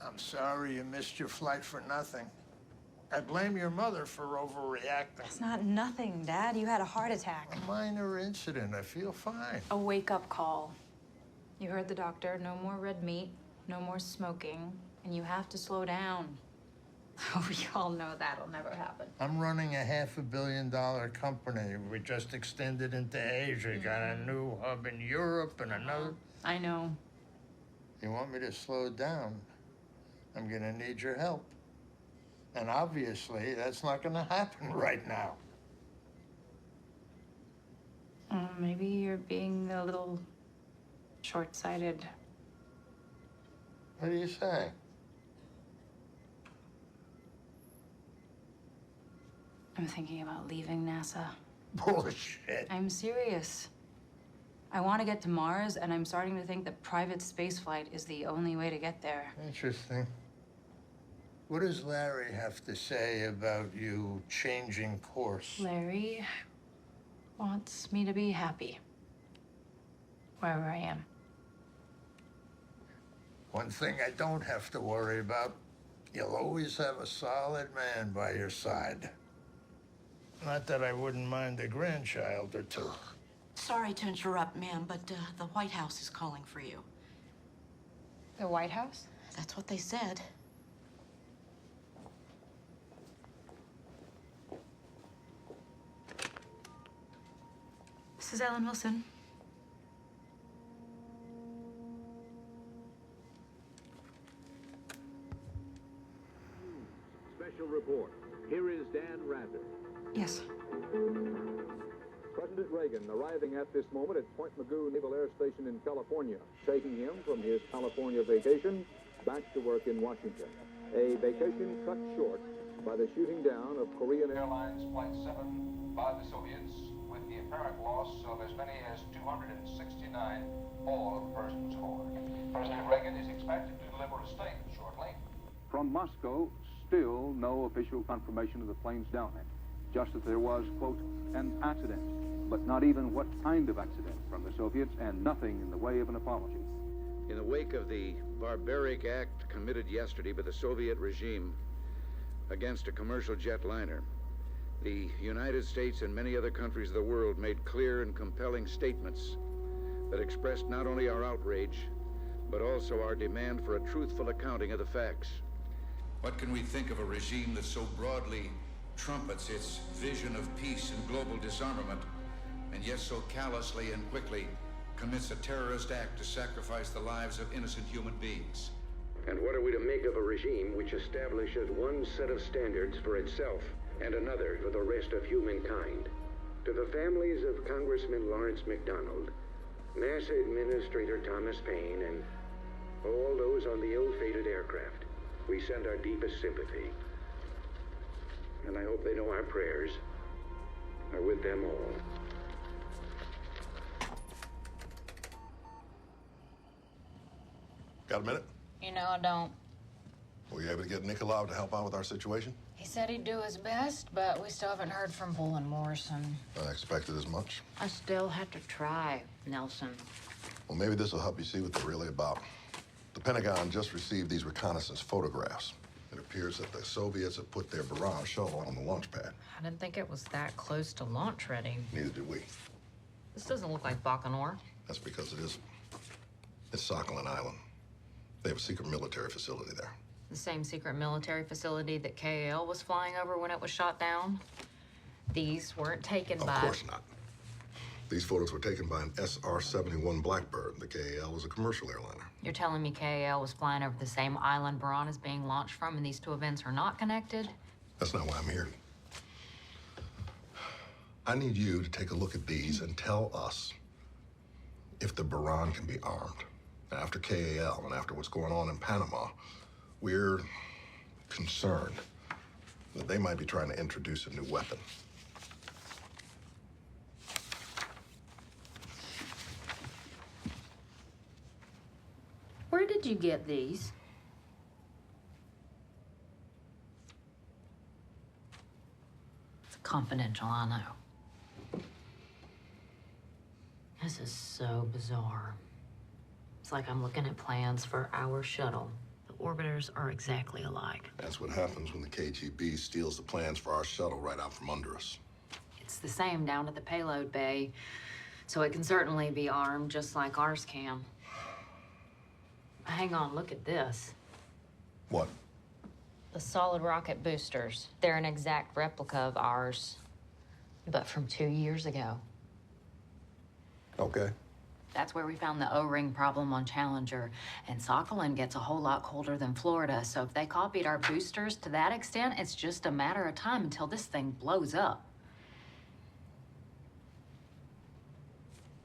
I'm sorry you missed your flight for nothing. I blame your mother for overreacting. It's not nothing, Dad. You had a heart attack. A minor incident. I feel fine. A wake-up call. You heard the doctor. No more red meat, no more smoking, and you have to slow down. We all know that'll never happen. I'm running a $500 million company. We just extended into Asia, got a new hub in Europe and another. I know. You want me to slow down? I'm gonna need your help. And obviously, that's not gonna happen right now. Maybe you're being a little short-sighted. What do you say? I'm thinking about leaving NASA. Bullshit. I'm serious. I want to get to Mars, and I'm starting to think that private spaceflight is the only way to get there. Interesting. What does Larry have to say about you changing course? Larry wants me to be happy wherever I am. One thing I don't have to worry about, you'll always have a solid man by your side. Not that I wouldn't mind a grandchild or two. Sorry to interrupt, ma'am, but the White House is calling for you. The White House? That's what they said. This is Ellen Wilson. Special report. Here is Dan Rather. Yes. President Reagan arriving at this moment at Point Mugu Naval Air Station in California, taking him from his California vacation back to work in Washington. A vacation cut short by the shooting down of Korean Airlines Flight 7 by the Soviets, with the apparent loss of as many as 269, all of the persons aboard. President Reagan is expected to deliver a statement shortly. From Moscow, still no official confirmation of the plane's downing. Just that there was, quote, an accident, but not even what kind of accident from the Soviets, and nothing in the way of an apology. In the wake of the barbaric act committed yesterday by the Soviet regime against a commercial jetliner, the United States and many other countries of the world made clear and compelling statements that expressed not only our outrage, but also our demand for a truthful accounting of the facts. What can we think of a regime that so broadly trumpets its vision of peace and global disarmament, and yet so callously and quickly commits a terrorist act to sacrifice the lives of innocent human beings? And what are we to make of a regime which establishes one set of standards for itself and another for the rest of humankind? To the families of Congressman Lawrence McDonald, NASA Administrator Thomas Paine, and all those on the ill-fated aircraft, we send our deepest sympathy. And I hope they know our prayers are with them all. Got a minute? You know I don't. Were you able to get Nikolai to help out with our situation? He said he'd do his best, but we still haven't heard from Bull and Morrison. I expected as much. I still have to try, Nelson. Well, maybe this will help you see what they're really about. The Pentagon just received these reconnaissance photographs. It appears that the Soviets have put their Barrage shuttle on the launch pad. I didn't think it was that close to launch ready. Neither did we. This doesn't look like Bacanor. That's because it isn't. It's Sakhalin Island. They have a secret military facility there. The same secret military facility that KAL was flying over when it was shot down. These weren't taken by... Of course not. These photos were taken by an SR-71 Blackbird. The KAL was a commercial airliner. You're telling me KAL was flying over the same island Buran is being launched from, and these two events are not connected? That's not why I'm here. I need you to take a look at these and tell us if the Buran can be armed. After KAL and after what's going on in Panama, we're concerned that they might be trying to introduce a new weapon. Where did you get these? It's confidential, I know. This is so bizarre. It's like I'm looking at plans for our shuttle that orbiters are exactly alike. That's what happens when the KGB steals the plans for our shuttle right out from under us. It's the same down at the payload bay, so it can certainly be armed just like ours can. Hang on, look at this. What? The solid rocket boosters. They're an exact replica of ours, but from 2 years ago. Okay. That's where we found the O-ring problem on Challenger. And Sakhalin gets a whole lot colder than Florida, so if they copied our boosters to that extent, it's just a matter of time until this thing blows up.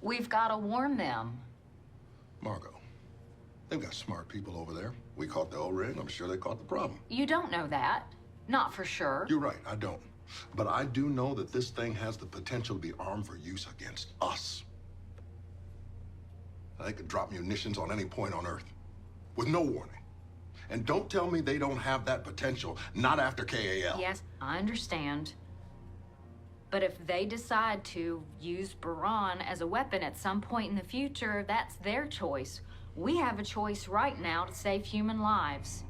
We've got to warn them. Margot, they've got smart people over there. We caught the O-ring. I'm sure they caught the problem. You don't know that. Not for sure. You're right, I don't. But I do know that this thing has the potential to be armed for use against us. They could drop munitions on any point on Earth with no warning. And don't tell me they don't have that potential, not after KAL. Yes, I understand. But if they decide to use Baran as a weapon at some point in the future, that's their choice. We have a choice right now to save human lives.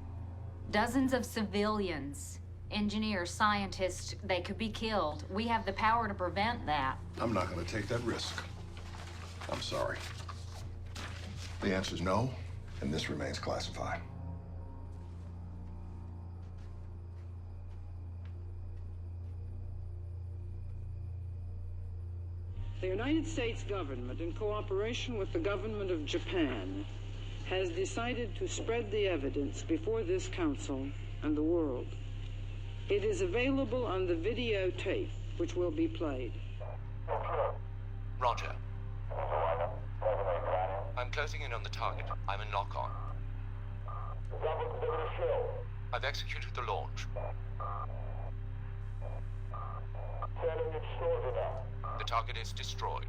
Dozens of civilians, engineers, scientists, they could be killed. We have the power to prevent that. I'm not going to take that risk. I'm sorry. The answer is no, and this remains classified. The United States government, in cooperation with the government of Japan, has decided to spread the evidence before this council and the world. It is available on the videotape, which will be played. Roger. I'm closing in on the target. I'm in lock-on. I've executed the launch. The target is destroyed.